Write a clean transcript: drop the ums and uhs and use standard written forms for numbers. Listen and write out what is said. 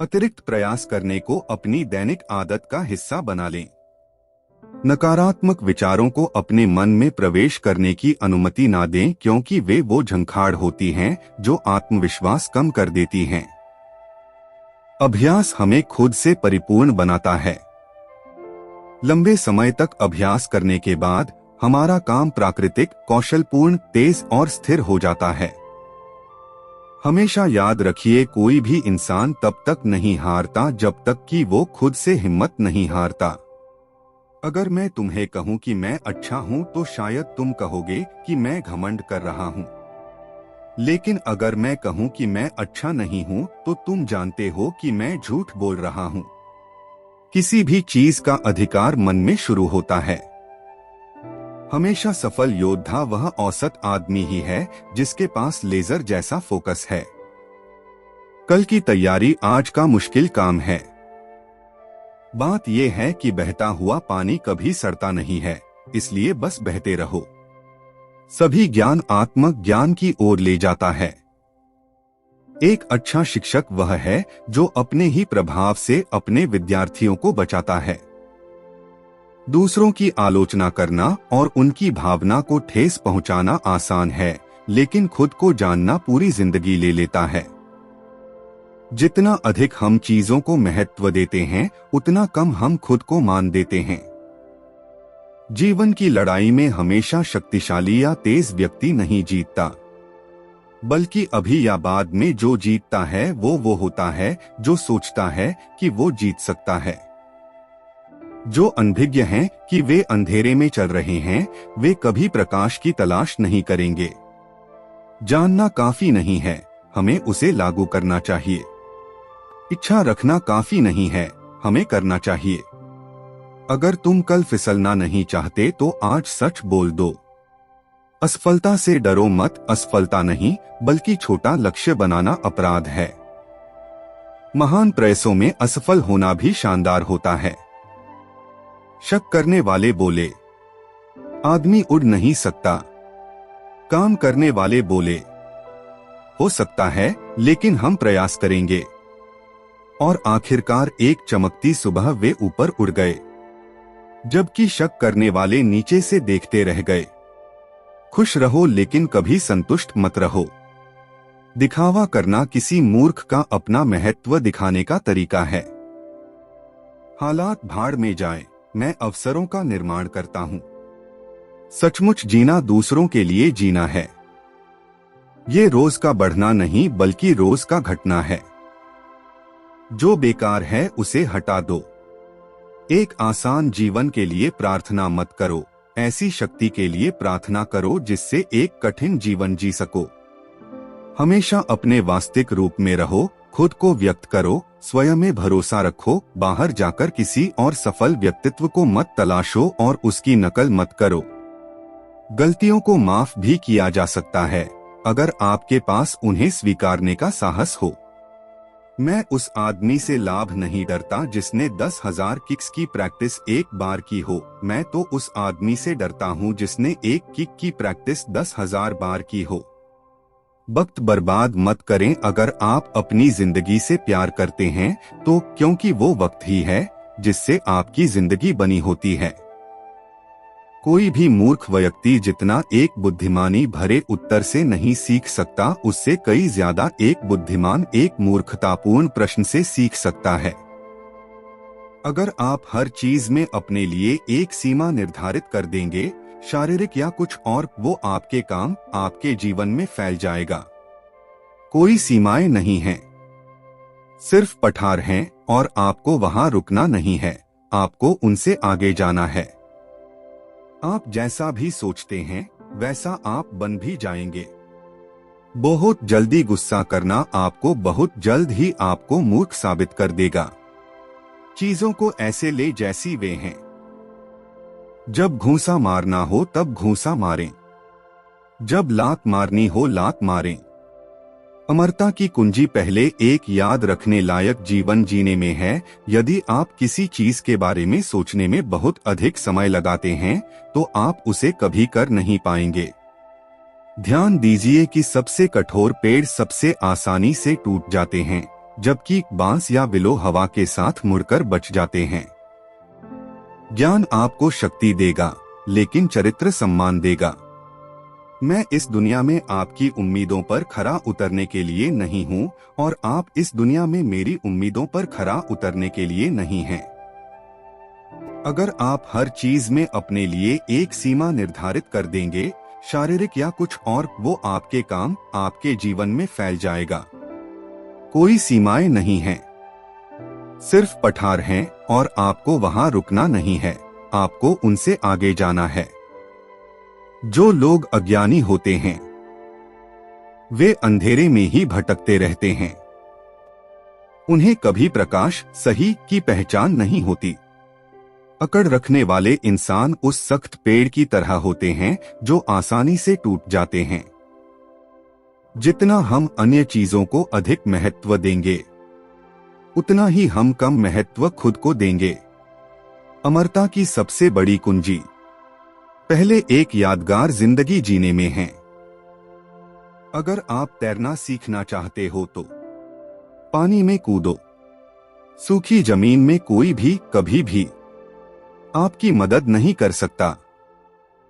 अतिरिक्त प्रयास करने को अपनी दैनिक आदत का हिस्सा बना लें। नकारात्मक विचारों को अपने मन में प्रवेश करने की अनुमति ना दें, क्योंकि वे वो झंखाड़ होती हैं जो आत्मविश्वास कम कर देती हैं। अभ्यास हमें खुद से परिपूर्ण बनाता है। लंबे समय तक अभ्यास करने के बाद हमारा काम प्राकृतिक, कौशलपूर्ण, तेज और स्थिर हो जाता है। हमेशा याद रखिए, कोई भी इंसान तब तक नहीं हारता जब तक कि वो खुद से हिम्मत नहीं हारता। अगर मैं तुम्हें कहूं कि मैं अच्छा हूं तो शायद तुम कहोगे कि मैं घमंड कर रहा हूं। लेकिन अगर मैं कहूं कि मैं अच्छा नहीं हूं तो तुम जानते हो कि मैं झूठ बोल रहा हूं। किसी भी चीज का अधिकार मन में शुरू होता है। हमेशा सफल योद्धा वह औसत आदमी ही है जिसके पास लेजर जैसा फोकस है। कल की तैयारी आज का मुश्किल काम है। बात यह है कि बहता हुआ पानी कभी सड़ता नहीं है, इसलिए बस बहते रहो। सभी ज्ञान आत्म ज्ञान की ओर ले जाता है। एक अच्छा शिक्षक वह है जो अपने ही प्रभाव से अपने विद्यार्थियों को बचाता है। दूसरों की आलोचना करना और उनकी भावना को ठेस पहुंचाना आसान है, लेकिन खुद को जानना पूरी जिंदगी ले लेता है। जितना अधिक हम चीजों को महत्व देते हैं, उतना कम हम खुद को मान देते हैं। जीवन की लड़ाई में हमेशा शक्तिशाली या तेज व्यक्ति नहीं जीतता, बल्कि अभी या बाद में जो जीतता है वो होता है जो सोचता है कि वो जीत सकता है। जो अनभिज्ञ हैं कि वे अंधेरे में चल रहे हैं, वे कभी प्रकाश की तलाश नहीं करेंगे। जानना काफी नहीं है, हमें उसे लागू करना चाहिए। इच्छा रखना काफी नहीं है, हमें करना चाहिए। अगर तुम कल फिसलना नहीं चाहते तो आज सच बोल दो। असफलता से डरो मत, असफलता नहीं बल्कि छोटा लक्ष्य बनाना अपराध है। महान प्रयासों में असफल होना भी शानदार होता है। शक करने वाले बोले, आदमी उड़ नहीं सकता। काम करने वाले बोले, हो सकता है लेकिन हम प्रयास करेंगे। और आखिरकार एक चमकती सुबह वे ऊपर उड़ गए, जबकि शक करने वाले नीचे से देखते रह गए। खुश रहो लेकिन कभी संतुष्ट मत रहो। दिखावा करना किसी मूर्ख का अपना महत्व दिखाने का तरीका है। हालात भाड़ में जाएं, मैं अवसरों का निर्माण करता हूं। सचमुच जीना दूसरों के लिए जीना है। ये रोज का बढ़ना नहीं बल्कि रोज का घटना है। जो बेकार है उसे हटा दो। एक आसान जीवन के लिए प्रार्थना मत करो, ऐसी शक्ति के लिए प्रार्थना करो जिससे एक कठिन जीवन जी सको। हमेशा अपने वास्तविक रूप में रहो, खुद को व्यक्त करो, स्वयं में भरोसा रखो। बाहर जाकर किसी और सफल व्यक्तित्व को मत तलाशो और उसकी नकल मत करो। गलतियों को माफ भी किया जा सकता है, अगर आपके पास उन्हें स्वीकारने का साहस हो। मैं उस आदमी से लाभ नहीं डरता जिसने 10,000 किक्स की प्रैक्टिस एक बार की हो। मैं तो उस आदमी से डरता हूँ जिसने एक किक की प्रैक्टिस 10,000 बार की हो। वक्त बर्बाद मत करें। अगर आप अपनी जिंदगी से प्यार करते हैं तो क्योंकि वो वक्त ही है जिससे आपकी जिंदगी बनी होती है। कोई भी मूर्ख व्यक्ति जितना एक बुद्धिमानी भरे उत्तर से नहीं सीख सकता, उससे कई ज्यादा एक बुद्धिमान एक मूर्खतापूर्ण प्रश्न से सीख सकता है। अगर आप हर चीज में अपने लिए एक सीमा निर्धारित कर देंगे, शारीरिक या कुछ और, वो आपके काम, आपके जीवन में फैल जाएगा। कोई सीमाएं नहीं हैं, सिर्फ पठार हैं और आपको वहां रुकना नहीं है, आपको उनसे आगे जाना है। आप जैसा भी सोचते हैं वैसा आप बन भी जाएंगे। बहुत जल्दी गुस्सा करना आपको बहुत जल्द ही आपको मूर्ख साबित कर देगा। चीजों को ऐसे ले जैसी वे हैं। जब घूंसा मारना हो तब घूंसा मारें, जब लात मारनी हो लात मारें। अमरता की कुंजी पहले एक याद रखने लायक जीवन जीने में है। यदि आप किसी चीज के बारे में सोचने में बहुत अधिक समय लगाते हैं तो आप उसे कभी कर नहीं पाएंगे। ध्यान दीजिए कि सबसे कठोर पेड़ सबसे आसानी से टूट जाते हैं, जबकि बांस या विलो हवा के साथ मुड़कर बच जाते हैं। ज्ञान आपको शक्ति देगा, लेकिन चरित्र सम्मान देगा। मैं इस दुनिया में आपकी उम्मीदों पर खरा उतरने के लिए नहीं हूँ और आप इस दुनिया में मेरी उम्मीदों पर खरा उतरने के लिए नहीं हैं। अगर आप हर चीज में अपने लिए एक सीमा निर्धारित कर देंगे, शारीरिक या कुछ और, वो आपके काम, आपके जीवन में फैल जाएगा। कोई सीमाएं नहीं हैं, सिर्फ पठार हैं और आपको वहां रुकना नहीं है, आपको उनसे आगे जाना है। जो लोग अज्ञानी होते हैं वे अंधेरे में ही भटकते रहते हैं। उन्हें कभी प्रकाश सही की पहचान नहीं होती। अकड़ रखने वाले इंसान उस सख्त पेड़ की तरह होते हैं जो आसानी से टूट जाते हैं। जितना हम अन्य चीजों को अधिक महत्व देंगे, उतना ही हम कम महत्व खुद को देंगे। अमरता की सबसे बड़ी कुंजी पहले एक यादगार जिंदगी जीने में है। अगर आप तैरना सीखना चाहते हो तो पानी में कूदो। सूखी जमीन में कोई भी कभी भी आपकी मदद नहीं कर सकता।